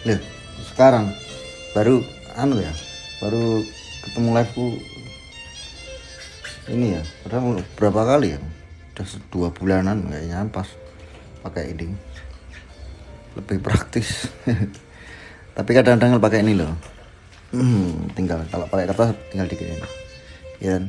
Loh, sekarang baru ya, baru ketemu live-ku ini ya, padahal berapa kali ya, udah 2 bulanan kayaknya pas pakai ini lebih praktis. Tapi kadang-kadang pakai ini loh, tinggal kalau pakai kertas tinggal dikit ini ya.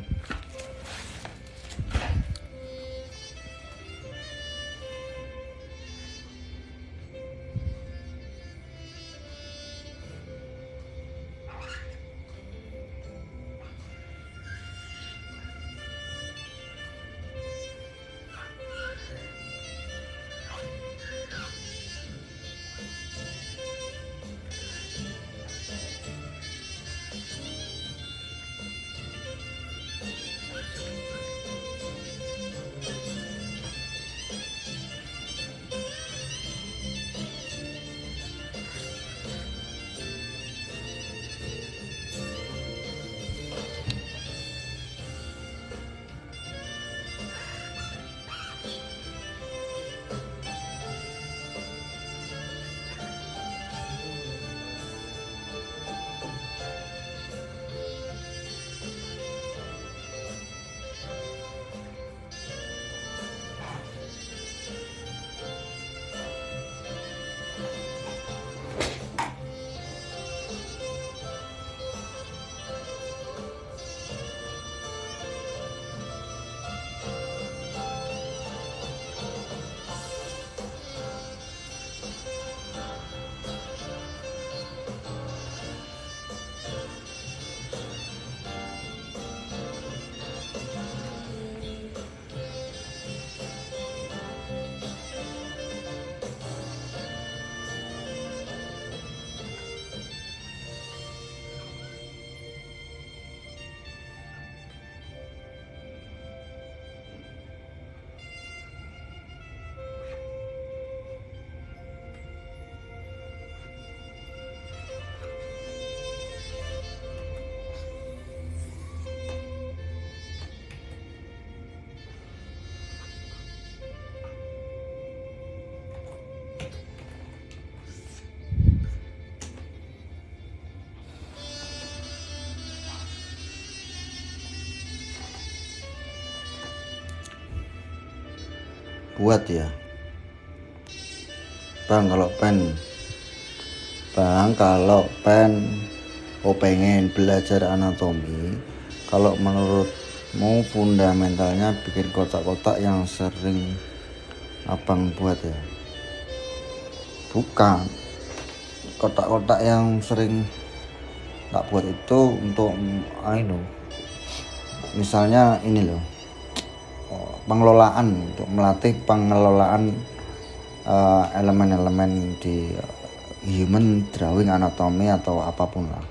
Buat ya bang, kalau pengen belajar anatomi, kalau menurutmu fundamentalnya bikin kotak-kotak yang sering abang buat ya? Bukan, kotak-kotak yang sering tak buat itu untuk misalnya ini loh, pengelolaan, untuk melatih pengelolaan elemen-elemen di human drawing, anatomi atau apapun lah.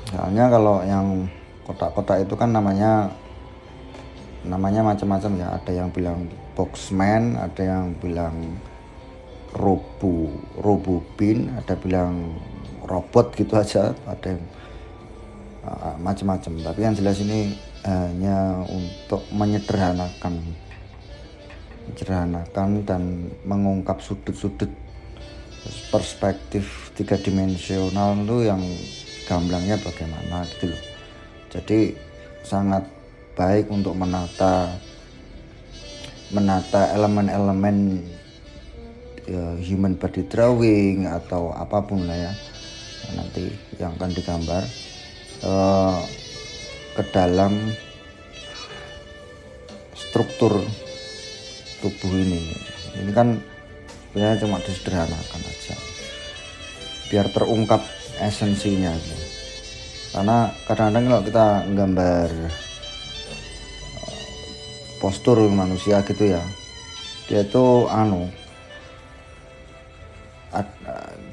Soalnya kalau yang kotak-kotak itu kan namanya macam-macam ya. Ada yang bilang boxman, ada yang bilang robobin, ada bilang robot gitu aja, ada yang macam-macam. Tapi yang jelas ini hanya untuk menyederhanakan dan mengungkap sudut-sudut perspektif 3 dimensional itu yang gamblangnya bagaimana gitu loh. Jadi sangat baik untuk menata elemen-elemen human body drawing atau apapun lah ya, nanti yang akan digambar ke dalam struktur tubuh ini kan sebenarnya cuma disederhanakan aja biar terungkap esensinya aja. Karena kadang-kadang kalau kita gambar postur manusia gitu ya, dia itu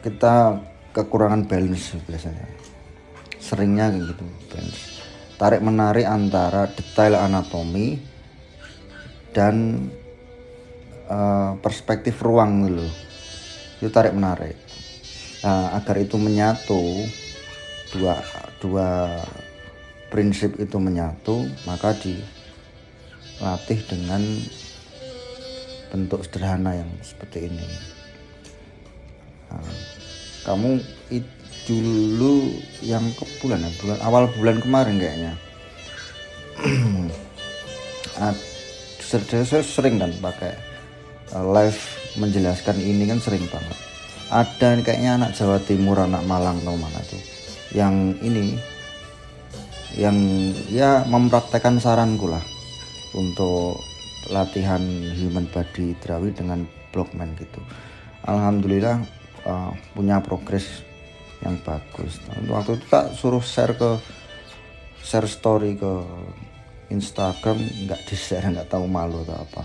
kita kekurangan balance biasanya, seringnya kayak gitu, balance, tarik menarik antara detail anatomi dan perspektif ruang gitu, itu tarik menarik. Nah, agar itu menyatu, dua prinsip itu menyatu, maka dilatih dengan bentuk sederhana yang seperti ini. Kamu dulu yang ke bulan awal bulan kemarin kayaknya saya sering kan pakai live menjelaskan ini kan, sering banget. Ada kayaknya anak Jawa Timur, anak Malang atau mana tuh yang ini, yang ya mempraktekkan saranku lah untuk latihan human body drawing dengan blockman gitu. Alhamdulillah punya progres yang bagus. Waktu itu tak suruh share story ke Instagram, nggak di share, nggak tahu malu atau apa.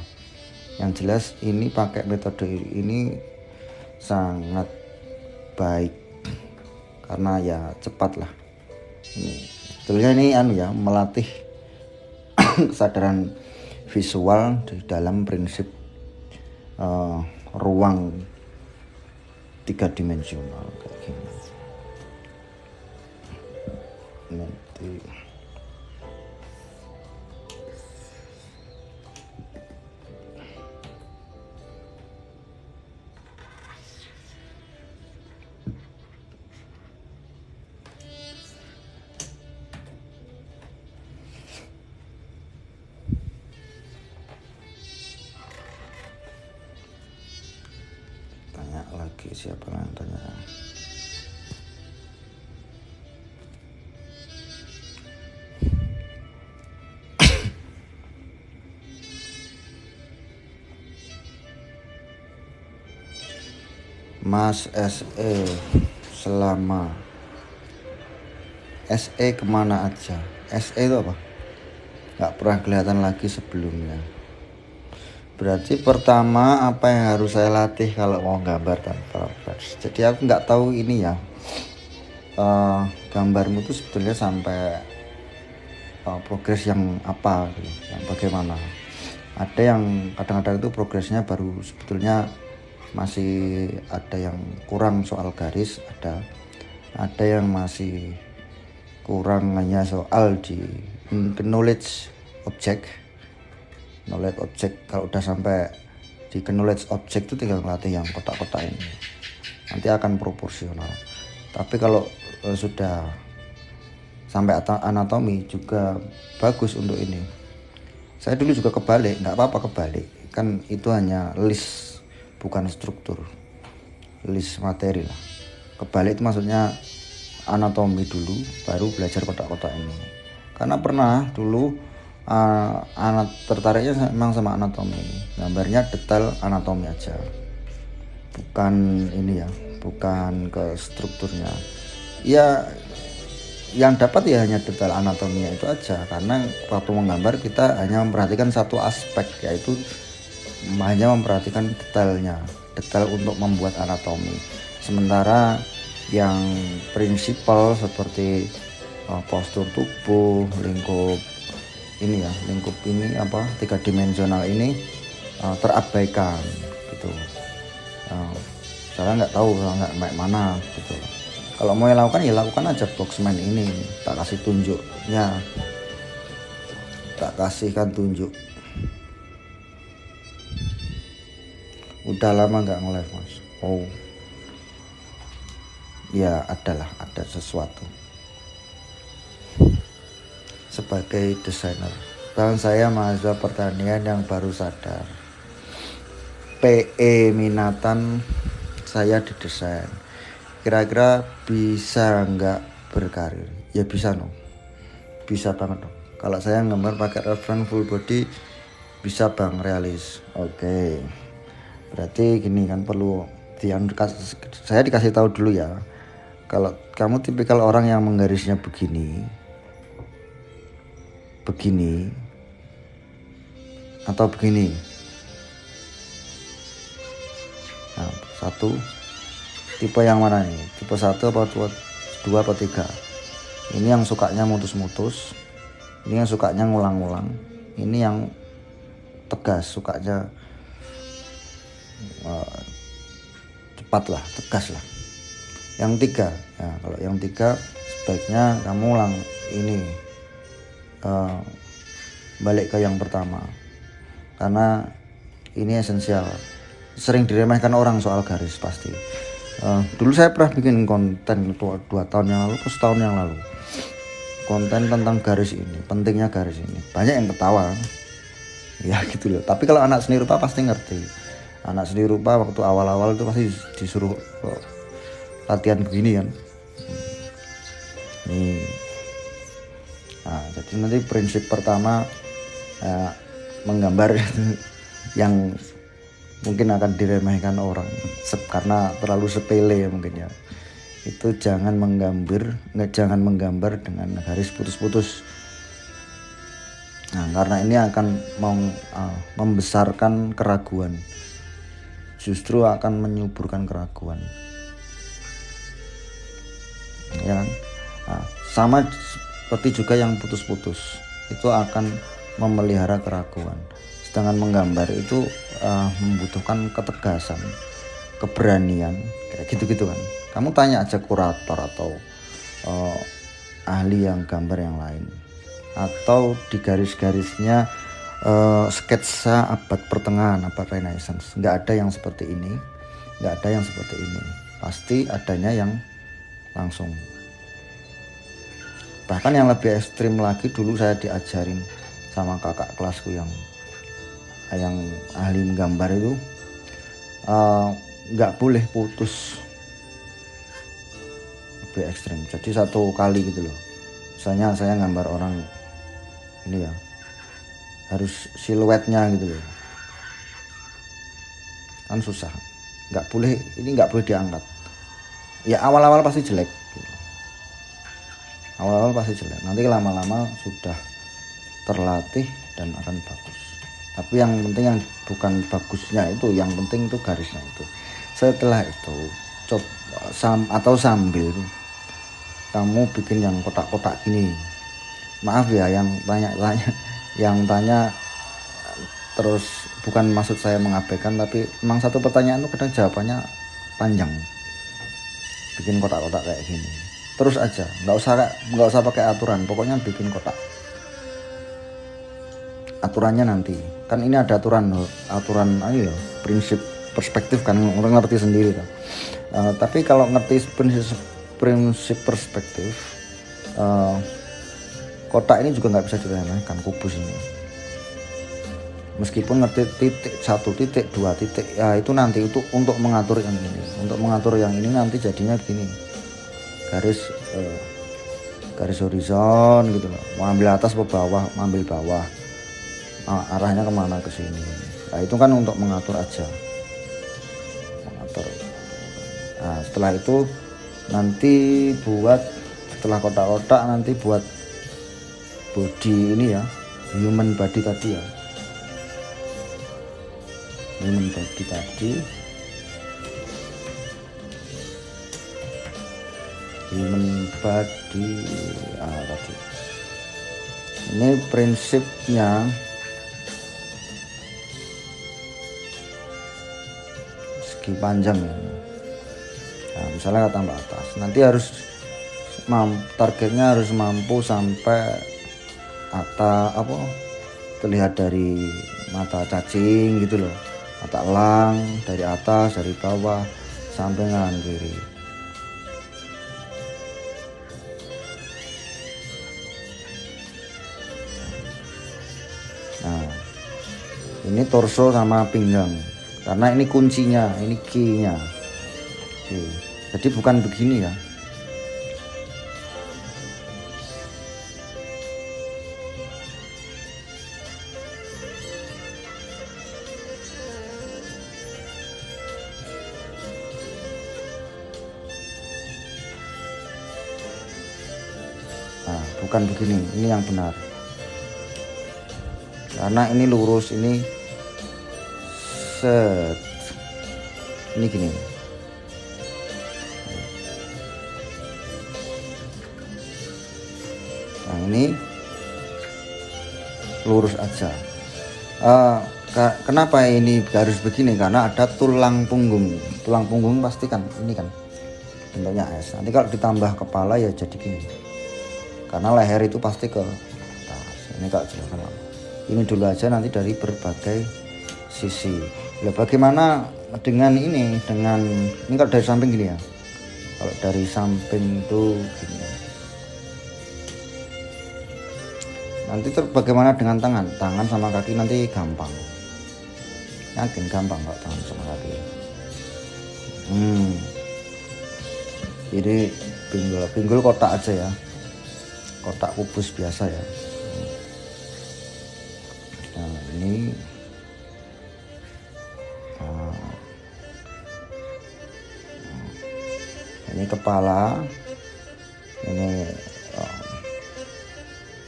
Yang jelas ini pakai metode ini sangat baik karena ya cepat lah. Ini sebetulnya ini melatih kesadaran visual di dalam prinsip ruang 3 dimensional kayak gini. Nanti tanya lagi, siapa yang tanya? Mas SE, selama SE kemana aja? SE itu apa? Nggak pernah kelihatan lagi sebelumnya. Berarti pertama apa yang harus saya latih kalau mau gambar tanpa brush? Jadi aku nggak tahu ini ya, gambarmu tuh sebetulnya sampai progres yang apa gitu, yang bagaimana. Ada yang kadang-kadang itu progresnya baru sebetulnya masih ada yang kurang soal garis, ada yang masih kurang hanya soal di knowledge object. Kalau udah sampai di knowledge object itu tinggal melatih yang kotak-kotak ini, nanti akan proporsional. Tapi kalau sudah sampai anatomi juga bagus untuk ini. Saya dulu juga kebalik, nggak apa-apa kebalik, kan itu hanya list bukan struktur, list materi lah. Kebalik itu maksudnya anatomi dulu baru belajar kotak-kotak ini, karena pernah dulu anak tertariknya memang sama anatomi, gambarnya detail anatomi aja, bukan ini ya, bukan ke strukturnya ya. Yang dapat ya hanya detail anatominya itu aja, karena waktu menggambar kita hanya memperhatikan satu aspek, yaitu hanya memperhatikan detail untuk membuat anatomi. Sementara yang prinsipal seperti postur tubuh, lingkup ini 3 dimensional ini terabaikan gitu. Saya nggak tahu nggak kayak mana gitu. Kalau mau lakukan ya lakukan aja boxman ini, tak kasih tunjuknya, tak kasihkan tunjuk. Udah lama nggak nge-live mas. Oh ya, ada sesuatu. Sebagai desainer, dan saya mahasiswa pertanian yang baru sadar, PE minatan saya di desain, kira-kira bisa nggak berkarir? Ya bisa bisa banget dong. Kalau saya gambar pakai reference full body bisa bang, realis. Oke. Berarti gini kan, perlu saya dikasih tahu dulu ya. Kalau kamu tipikal orang yang menggarisnya begini atau begini, nah, satu tipe yang mana nih? Tipe 1 apa 2 apa 3? Ini yang sukanya mutus-mutus, ini yang sukanya ngulang-ngulang, ini yang tegas, sukanya cepat lah, tegas lah. Yang 3 ya, kalau yang 3 sebaiknya kamu ulang ini, balik ke yang pertama, karena ini esensial. Sering diremehkan orang soal garis pasti. Dulu saya pernah bikin konten 2 tahun yang lalu, setahun yang lalu, konten tentang garis ini, pentingnya garis ini. Banyak yang ketawa ya gitu loh. Tapi kalau anak seni rupa pasti ngerti. Anak seni rupa waktu awal-awal itu pasti disuruh latihan begini kan. Nih. Nah, jadi nanti prinsip pertama menggambar yang mungkin akan diremehkan orang karena terlalu sepele ya mungkin ya. Itu jangan menggambar dengan garis putus-putus. Nah, karena ini akan membesarkan keraguan, justru akan menyuburkan keraguan, ya kan? Nah, sama seperti juga yang putus-putus itu akan memelihara keraguan. Sedangkan menggambar itu membutuhkan ketegasan, keberanian, kayak gitu-gitu kan. Kamu tanya aja kurator atau ahli yang gambar yang lain, atau di garis-garisnya sketsa abad pertengahan, abad Renaissance, nggak ada yang seperti ini, nggak ada yang seperti ini. Pasti adanya yang langsung. Bahkan yang lebih ekstrim lagi, dulu saya diajarin sama kakak kelasku yang ahli menggambar itu, nggak boleh putus. Lebih ekstrim. Jadi satu kali gitu loh. Misalnya saya gambar orang ini ya, harus siluetnya gitu loh. Kan susah. Nggak boleh, ini nggak boleh diangkat. Ya awal-awal pasti jelek. Gitu. Awal-awal pasti jelek. Nanti lama-lama sudah terlatih dan akan bagus. Tapi yang penting yang bukan bagusnya itu, yang penting itu garisnya itu. Setelah itu coba sambil kamu bikin yang kotak-kotak gini. Maaf ya yang tanya terus, bukan maksud saya mengabaikan, tapi memang satu pertanyaan itu kadang jawabannya panjang. Bikin kotak-kotak kayak gini terus aja, nggak usah pakai aturan, pokoknya bikin kotak. Aturannya nanti kan ini ada aturan ayo prinsip perspektif kan, orang ngerti sendiri kan. Tapi kalau ngerti prinsip perspektif, kotak ini juga nggak bisa diremehkan, kubus ini. Meskipun ngerti titik 1 titik 2 titik ya, itu nanti untuk mengatur yang ini. Untuk mengatur yang ini nanti jadinya begini, garis horizon gitu loh. Mau ambil atas ke bawah, mau ambil bawah, arahnya kemana, ke sini. Nah itu kan untuk mengatur aja, mengatur. Nah setelah itu nanti setelah kotak-kotak nanti buat body ini ya, human body tadi ya, human body tadi, tadi. Ini prinsipnya segi panjang ya. Nah, misalnya tambah atas, nanti harus targetnya harus mampu sampai terlihat dari mata cacing gitu loh, mata elang, dari atas, dari bawah sampai kanan kiri. Nah ini torso sama pinggang, karena ini kuncinya, ini key-nya. Jadi bukan begini ya. Nah, bukan begini, ini yang benar. Karena ini lurus, ini ini gini. Nah ini lurus aja. Kenapa ini harus begini? Karena ada tulang punggung. Tulang punggung pasti kan ini kan bentuknya S. Nanti kalau ditambah kepala ya jadi gini. Karena leher itu pasti ke atas. Ini tak jelaskan. Ini dulu aja, nanti dari berbagai sisi. Bagaimana dengan ini kalau dari samping gini ya, kalau dari samping tuh gini, nanti bagaimana dengan tangan sama kaki, nanti gampang, yakin gampang kalau tangan sama kaki. Jadi pinggul kotak aja ya, kotak kubus biasa ya. Nah ini ini kepala, ini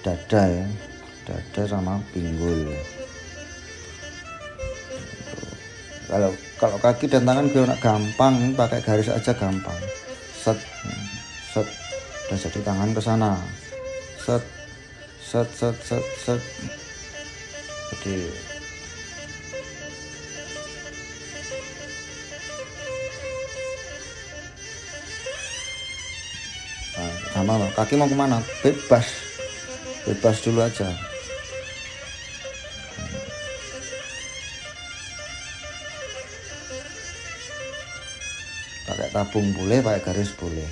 dada ya, dada sama pinggul. Kalau kaki dan tangan gimana, gampang, pakai garis aja gampang. Set udah jadi tangan ke sana, set. Jadi sama loh, kaki mau kemana bebas dulu aja. Pakai tabung boleh, pakai garis boleh,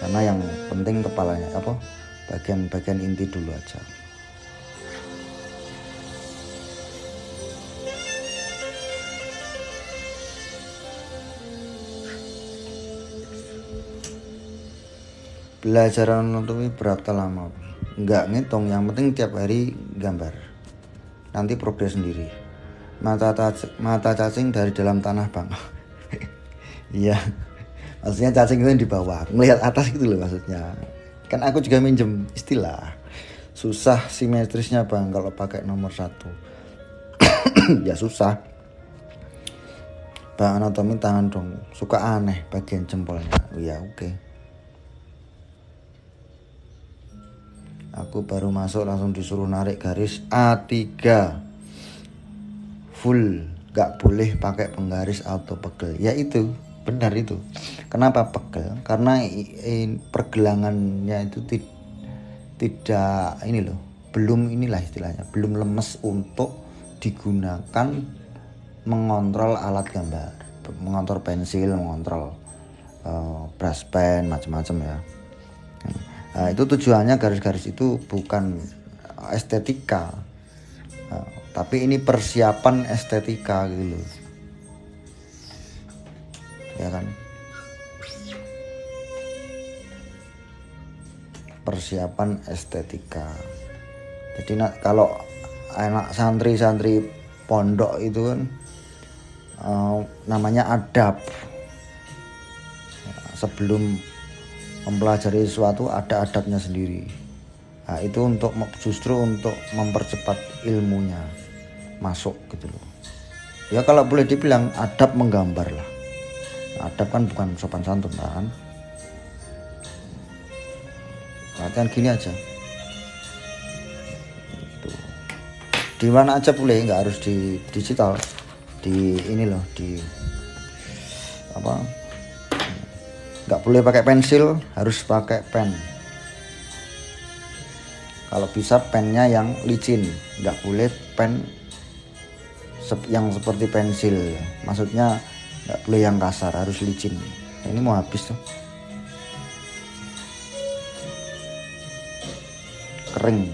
karena yang penting kepalanya bagian inti dulu aja. Belajar anatomi berapa lama? Enggak ngitung, yang penting tiap hari gambar, nanti progres sendiri. Mata cacing dari dalam tanah bang. Iya, maksudnya cacing itu yang di bawah, melihat atas gitu loh maksudnya. Kan aku juga minjem istilah, susah simetrisnya bang kalau pakai nomor 1. Ya susah bang, anatomi tangan dong, suka aneh bagian jempolnya. Ya oke. Aku baru masuk langsung disuruh narik garis A3 full, gak boleh pakai penggaris atau pegel. Ya itu benar itu. Kenapa pegel? Karena pergelangannya itu tidak ini loh, belum inilah istilahnya, belum lemes untuk digunakan mengontrol alat gambar, mengontrol pensil, mengontrol brush pen, macam-macam ya. Nah, itu tujuannya garis-garis itu bukan estetika, tapi ini persiapan estetika gitu loh. Ya kan, persiapan estetika. Jadi kalau anak santri pondok itu kan namanya adab. Sebelum mempelajari sesuatu ada adabnya sendiri. Nah, itu justru untuk mempercepat ilmunya masuk gitu loh. Ya kalau boleh dibilang adab menggambar lah. Adab kan bukan sopan santun kan. Latihan gini aja. Di mana aja boleh, nggak harus di digital. Di ini loh, di nggak boleh pakai pensil, harus pakai pen. Kalau bisa pennya yang licin, nggak boleh pen yang seperti pensil, maksudnya nggak boleh yang kasar, harus licin. Nah, ini mau habis tuh, kering.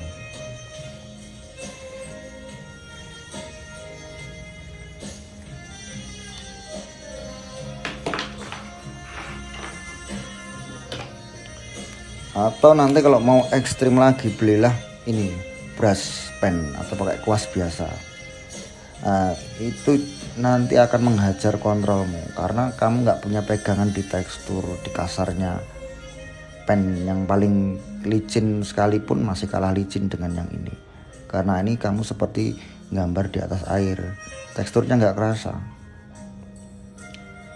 Atau nanti kalau mau ekstrim lagi, belilah ini brush pen atau pakai kuas biasa. Itu nanti akan menghajar kontrolmu, karena kamu nggak punya pegangan di tekstur, di kasarnya. Pen yang paling licin sekalipun masih kalah licin dengan yang ini, karena ini kamu seperti gambar di atas air, teksturnya nggak kerasa,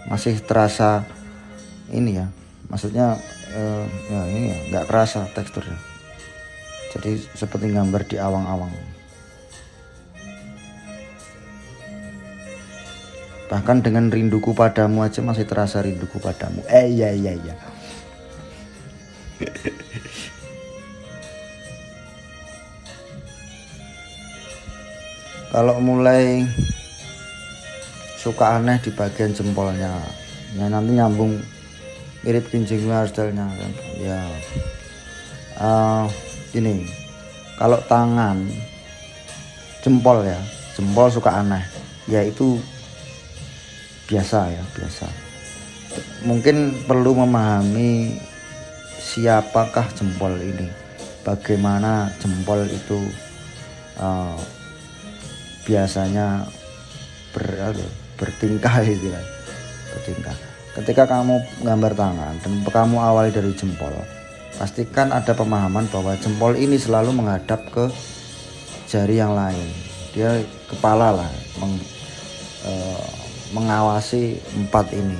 masih terasa ini ya, maksudnya ya ini ya, nggak kerasa teksturnya, jadi seperti gambar di awang-awang. Bahkan dengan rinduku padamu aja masih terasa rinduku padamu. Iya. Kalau mulai suka aneh di bagian jempolnya. Ya nanti nyambung mirip kincing stylenya kan. Ya ini kalau tangan jempol ya, jempol suka aneh. Ya itu biasa ya, biasa. Mungkin perlu memahami siapakah jempol ini, bagaimana jempol itu biasanya bertingkah gitu kan, bertingkah. Ketika kamu gambar tangan dan kamu awali dari jempol, pastikan ada pemahaman bahwa jempol ini selalu menghadap ke jari yang lain. Dia kepala lah mengawasi 4 ini.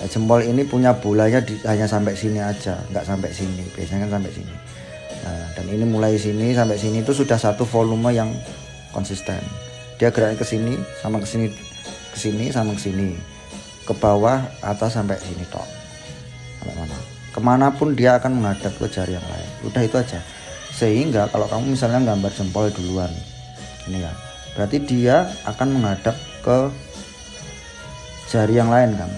Jempol ini punya bolanya hanya sampai sini aja, nggak sampai sini. Biasanya kan sampai sini. Nah, dan ini mulai sini sampai sini itu sudah satu volume yang konsisten. Dia geraknya ke sini sama ke sini, ke sini sama ke sini, ke bawah, atas sampai sini tok. Sampai mana? Kemanapun dia akan menghadap ke jari yang lain. Udah itu aja. Sehingga kalau kamu misalnya gambar jempol duluan, ini ya, berarti dia akan menghadap ke jari yang lain kan,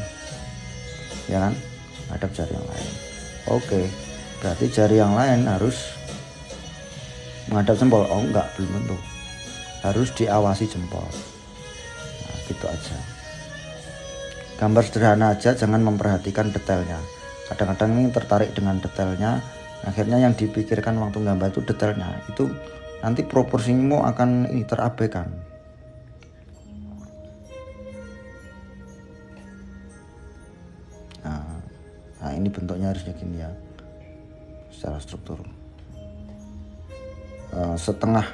ya kan, menghadap jari yang lain. Oke, berarti jari yang lain harus menghadap jempol. Oh enggak, belum tentu, harus diawasi jempol. Nah, gitu aja. Gambar sederhana aja, jangan memperhatikan detailnya. Kadang-kadang ini tertarik dengan detailnya, akhirnya yang dipikirkan waktu gambar itu detailnya, itu nanti proporsimu akan ini terabaikan. Nah ini bentuknya harusnya gini ya, secara struktur setengah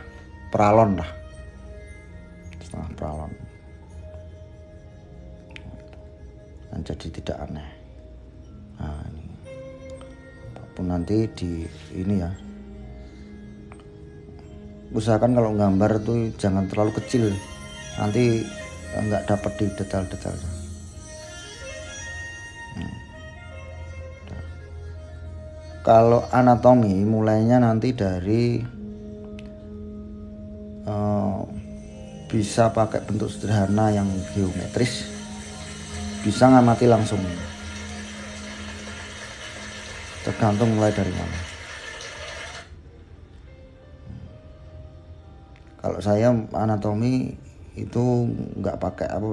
peralon lah, setengah peralon, dan jadi tidak aneh. Nah ini apapun nanti di ini ya, usahakan kalau gambar tuh jangan terlalu kecil, nanti nggak dapat di detail-detailnya. Kalau anatomi mulainya nanti dari bisa pakai bentuk sederhana yang geometris, bisa ngamati langsung, tergantung mulai dari mana. Kalau saya anatomi itu nggak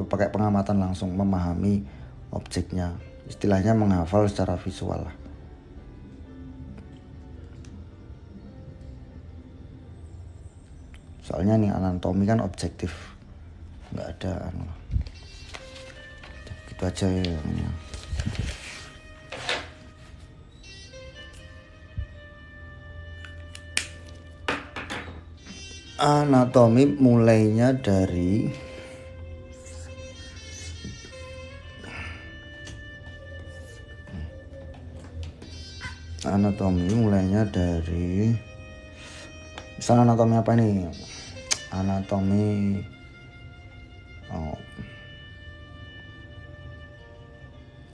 pakai pengamatan langsung, memahami objeknya, istilahnya menghafal secara visual lah. Soalnya nih anatomi kan objektif, nggak ada gitu aja ya. Anatomi mulainya dari misalnya anatomi apa nih, anatomi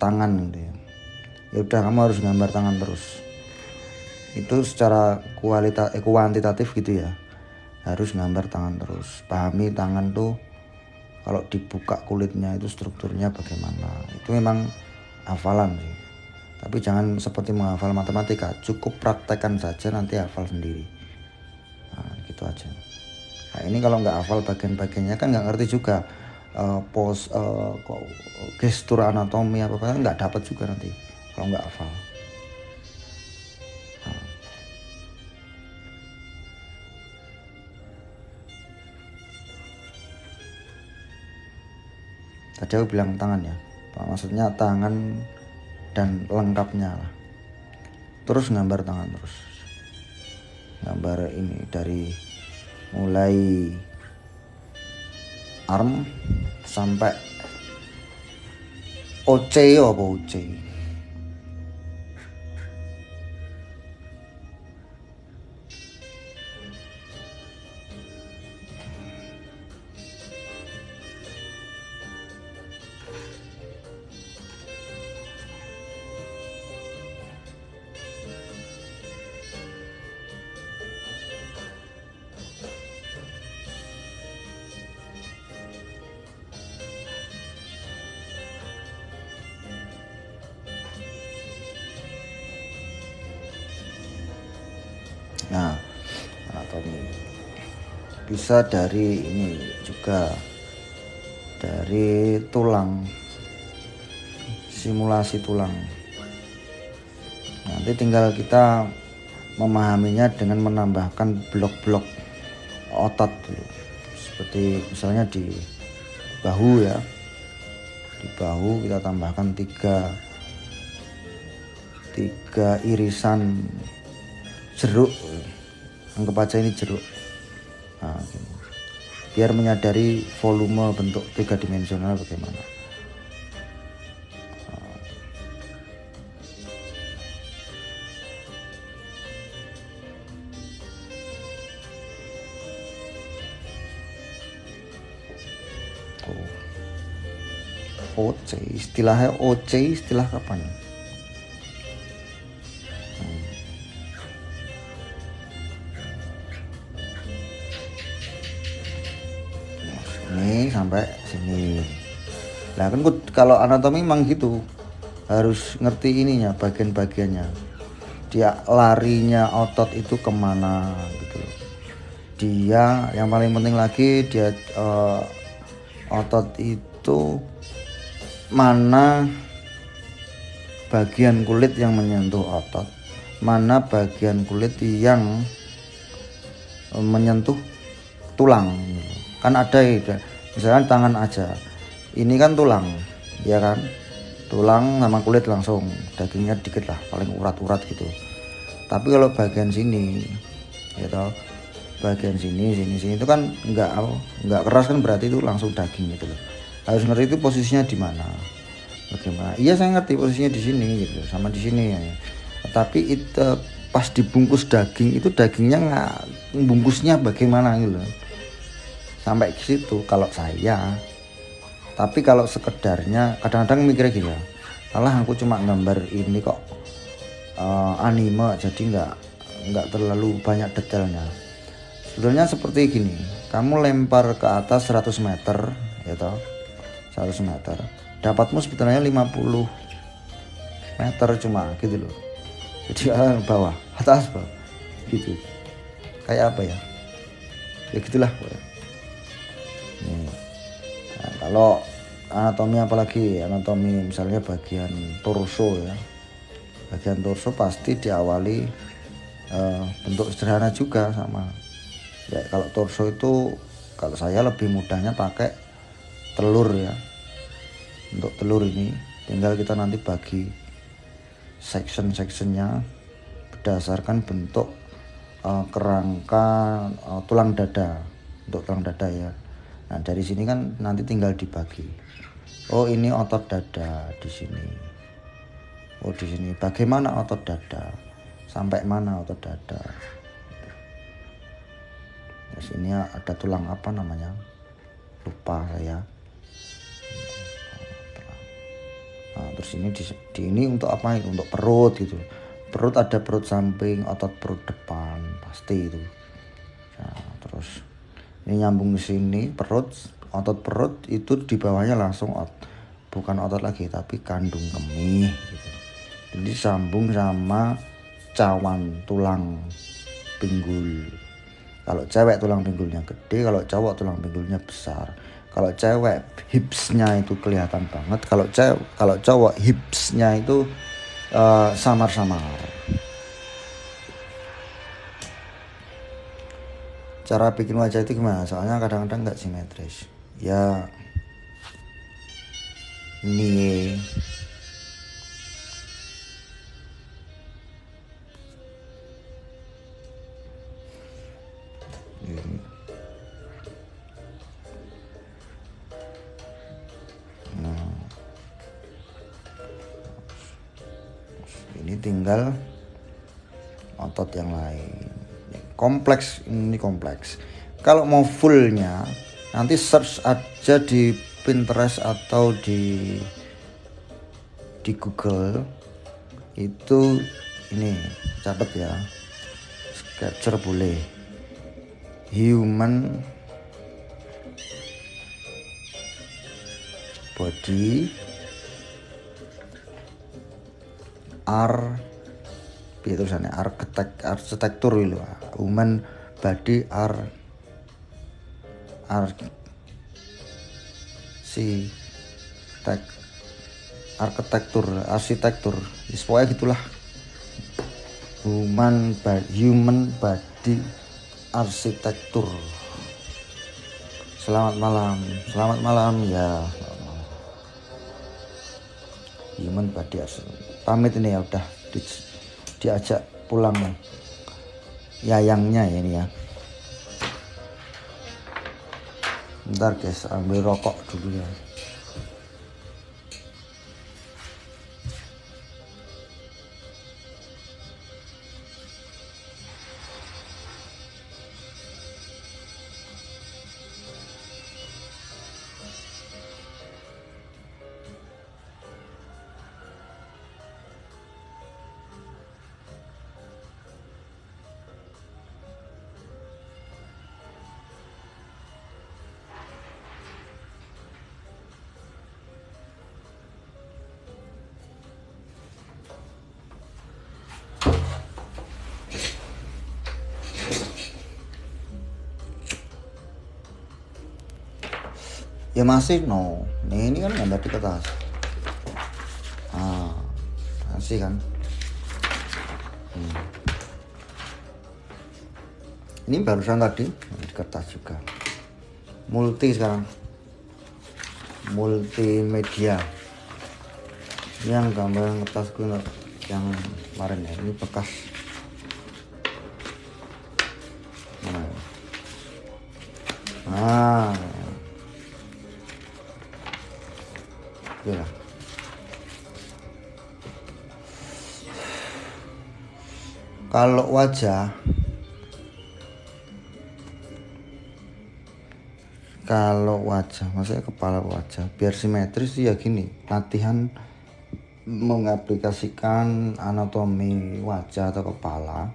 tangan gitu ya. Ya udah, kamu harus gambar tangan terus. Itu secara kuantitatif gitu ya, harus gambar tangan terus. Pahami tangan tuh kalau dibuka kulitnya itu strukturnya bagaimana. Itu memang hafalan sih, tapi jangan seperti menghafal matematika, cukup praktekkan saja, nanti hafal sendiri. Nah gitu aja. Nah ini kalau nggak hafal bagian-bagiannya kan nggak ngerti juga gestur anatomi apa nggak dapat juga nanti kalau nggak hafal. Tadi aku bilang tangan ya, maksudnya tangan dan lengkapnya lah. Terus gambar tangan terus, gambar ini dari mulai arm sampai OC apa OC. bisa dari ini juga, dari tulang, simulasi tulang. Nanti tinggal kita memahaminya dengan menambahkan blok-blok otot dulu. Seperti misalnya di bahu ya, di bahu kita tambahkan tiga irisan jeruk, anggap aja ini jeruk. Nah, biar menyadari volume bentuk tiga dimensional bagaimana. OC, istilahnya OC, istilah kapan? Ini sampai sini. Nah kan kalau anatomi memang gitu, harus ngerti ininya, bagian-bagiannya. Dia larinya otot itu kemana gitu. Dia yang paling penting lagi dia otot itu mana bagian kulit yang menyentuh otot, mana bagian kulit yang menyentuh tulang. Kan ada ya, misalkan tangan aja, ini kan tulang ya kan, tulang sama kulit langsung, dagingnya dikit lah, paling urat-urat gitu. Tapi kalau bagian sini ya toh, bagian sini itu kan nggak keras kan, berarti itu langsung daging gitu loh. Harus ngerti itu posisinya di mana, bagaimana. Iya saya ngerti posisinya di sini gitu, sama di sini ya. Tapi itu pas dibungkus daging itu dagingnya nggak, bungkusnya bagaimana gitu loh. Sampai ke situ kalau saya. Tapi kalau sekedarnya kadang-kadang mikirnya gini ya, alah aku cuma gambar ini kok anime, jadi nggak terlalu banyak detailnya. Sebenarnya seperti gini, kamu lempar ke atas 100 meter ya toh, 100 meter dapatmu sebetulnya 50 meter cuma gitu loh. Jadi bawah atas bawah gitu, kayak apa ya, ya gitulah. Nah, kalau anatomi, apalagi anatomi misalnya bagian torso ya, bagian torso pasti diawali bentuk sederhana juga sama ya. Kalau torso itu kalau saya lebih mudahnya pakai telur ya. Untuk telur ini tinggal kita nanti bagi section-sectionnya berdasarkan bentuk kerangka tulang dada, untuk tulang dada ya. Nah dari sini kan nanti tinggal dibagi. Oh ini otot dada di sini. Oh di sini bagaimana otot dada? Sampai mana otot dada? Terus ini ada tulang apa namanya? Lupa saya. Nah, terus ini di ini untuk apa? Untuk perut gitu. Perut ada perut samping, otot perut depan pasti itu. Nah, terus ini nyambung ke sini perut, otot perut itu di bawahnya langsung bukan otot lagi tapi kandung kemih gitu. Jadi sambung sama cawan tulang pinggul. Kalau cewek tulang pinggulnya gede, kalau cowok tulang pinggulnya besar. Kalau cewek hipsnya itu kelihatan banget, kalau cowok hipsnya itu samar-samar. Cara bikin wajah itu gimana? Soalnya kadang-kadang nggak simetris. Ya nie. Nah, ini tinggal otot yang lain. Kompleks, ini kompleks. Kalau mau fullnya nanti search aja di Pinterest atau di Google itu, ini catat ya, capture boleh, human body tulisannya arsitektur itu, human body arsitektur, pokoknya gitulah. Human body arsitektur. Selamat malam ya. Human body arsitektur. Pamit ini ya, udah diajak pulang yayangnya ya ini ya. Bentar guys, ambil rokok dulu ya. Ya masih no. Nih ini kan gambar di kertas. Masih kan. Ini barusan tadi di kertas juga. Multi sekarang. Multimedia. Ini yang gambar kertasku yang kemarin ya. Ini bekas. Ya. Kalau wajah maksudnya kepala wajah biar simetris ya gini, latihan mengaplikasikan anatomi wajah atau kepala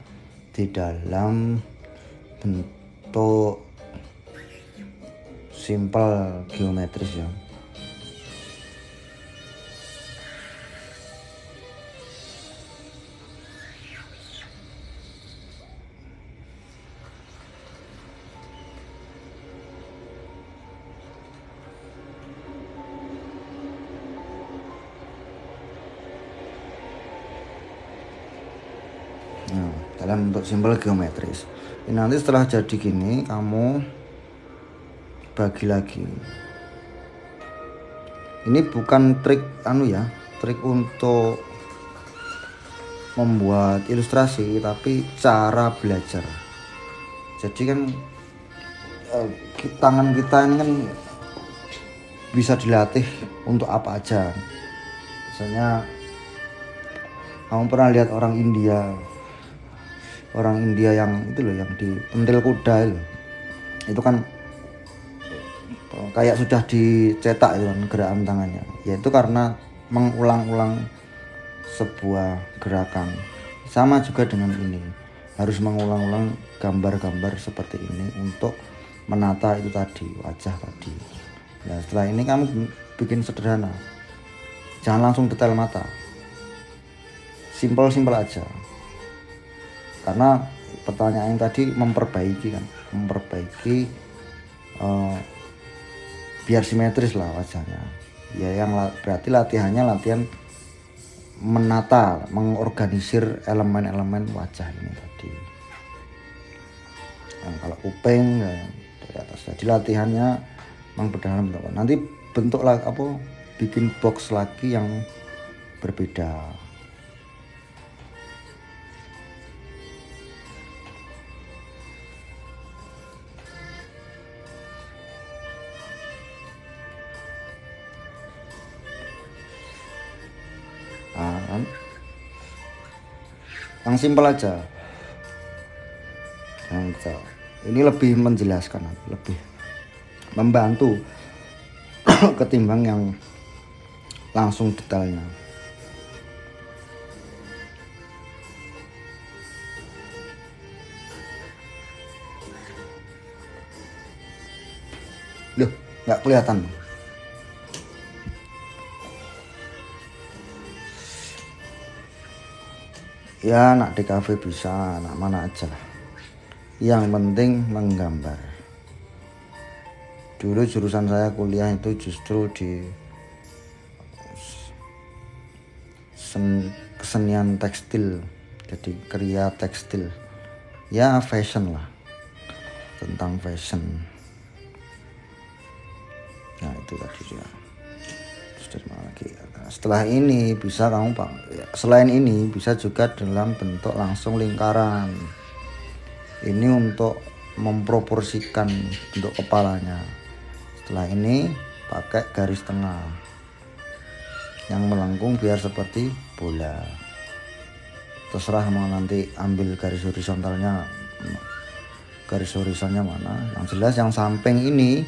di dalam bentuk simpel geometris ya. Dalam bentuk simpel geometris. Ini nanti setelah jadi gini kamu bagi lagi. Ini bukan trik trik untuk membuat ilustrasi, tapi cara belajar. Jadi kan tangan kita ini kan bisa dilatih untuk apa aja. Misalnya kamu pernah lihat orang India yang itu loh, yang di pentil kuda itu kan kayak sudah dicetak itu kan gerakan tangannya. Yaitu karena mengulang-ulang sebuah gerakan. Sama juga dengan ini, harus mengulang-ulang gambar-gambar seperti ini untuk menata itu tadi, wajah tadi. Nah setelah ini kamu bikin sederhana, jangan langsung detail mata, simpel aja. Karena pertanyaan tadi memperbaiki biar simetris lah wajahnya ya, yang berarti latihan menata, mengorganisir elemen-elemen wajah ini tadi. Nah, kalau kuping ya dari atas, jadi latihannya memang berdalam. Nanti bentuk bikin box lagi yang berbeda. Yang simpel aja, ini lebih menjelaskan, lebih membantu ketimbang yang langsung detailnya. Loh, nggak kelihatan. Ya nak di kafe bisa, nak mana aja lah. Yang penting menggambar. Dulu jurusan saya kuliah itu justru di kesenian tekstil, jadi kriya tekstil, ya fashion lah, tentang fashion. Nah itu tadi ya. Setelah ini bisa kamu selain ini bisa juga dalam bentuk langsung lingkaran. Ini untuk memproporsikan bentuk kepalanya. Setelah ini pakai garis tengah yang melengkung biar seperti bola. Terserah mau nanti ambil garis horizontalnya mana. Yang jelas yang samping ini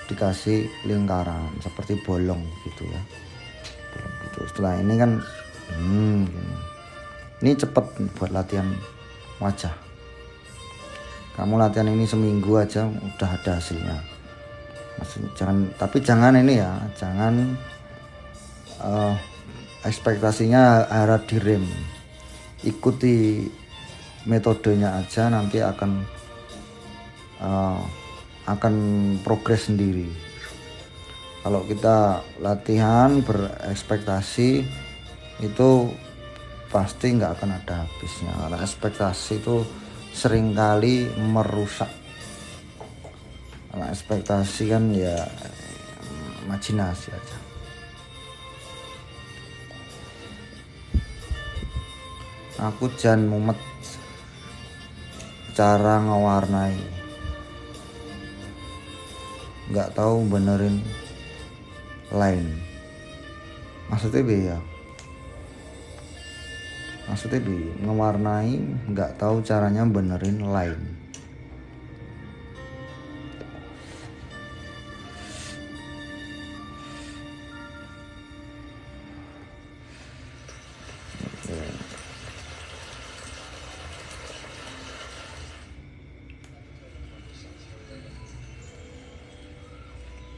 dikasih lingkaran seperti bolong gitu ya. Gitu. Setelah ini kan gini. Ini cepet buat latihan wajah. Kamu latihan ini seminggu aja udah ada hasilnya. Jangan ini ya, jangan ekspektasinya harap direm. Ikuti metodenya aja, nanti akan progres sendiri. Kalau kita latihan berekspektasi itu pasti nggak akan ada habisnya, karena ekspektasi itu seringkali merusak. Karena ekspektasi kan ya imajinasi aja. Aku jan mumet cara ngewarnai, nggak tahu benerin line. Maksudnya ya ngewarnai nggak tahu caranya benerin line.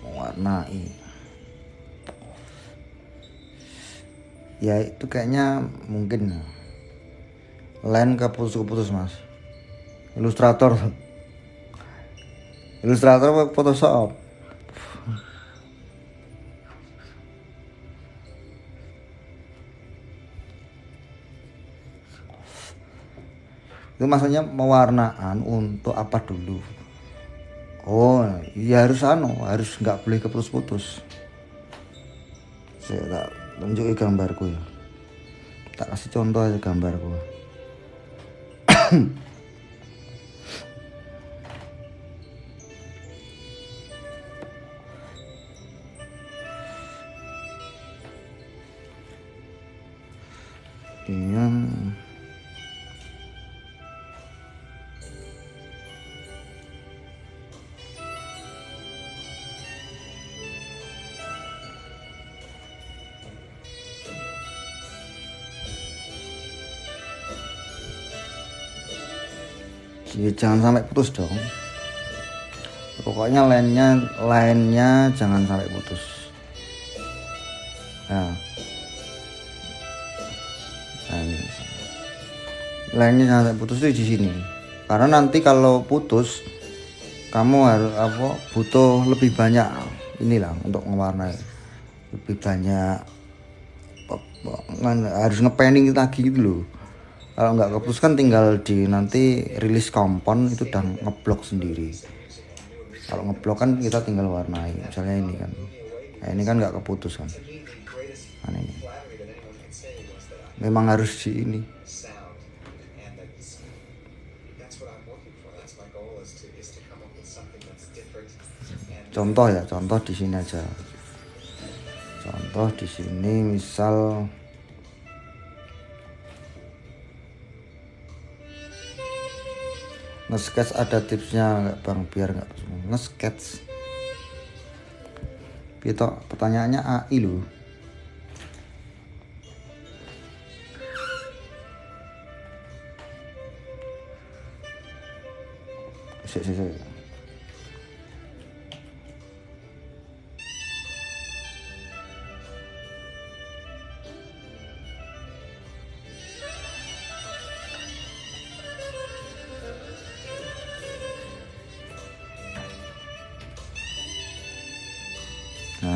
Mewarnai ya itu kayaknya mungkin line keputus mas. Ilustrator Photoshop. Itu maksudnya mewarnaan untuk apa dulu? Oh ya harus nggak boleh keputus-putus. Saya tak tunjukin gambarku ya, tak kasih contoh aja gambarku. Iya. Ya, jangan sampai putus dong. Pokoknya lainnya jangan sampai putus. Nah ini. Lainnya jangan sampai putus itu di sini. Karena nanti kalau putus kamu harus butuh lebih banyak inilah untuk mewarnai. Lebih banyak harus ngepainting lagi gitu loh. Kalau nggak keputus kan tinggal nanti rilis kompon itu udah ngeblok sendiri. Kalau ngeblok kan kita tinggal warnai. Misalnya ini kan, ini kan nggak keputus kan. Nah, ini memang harus di ini. Contoh di sini aja. Contoh di sini misal nge-sketch ada tipsnya nggak bang biar nggak nge-sketch gitu. Pertanyaannya AI loh. Sik.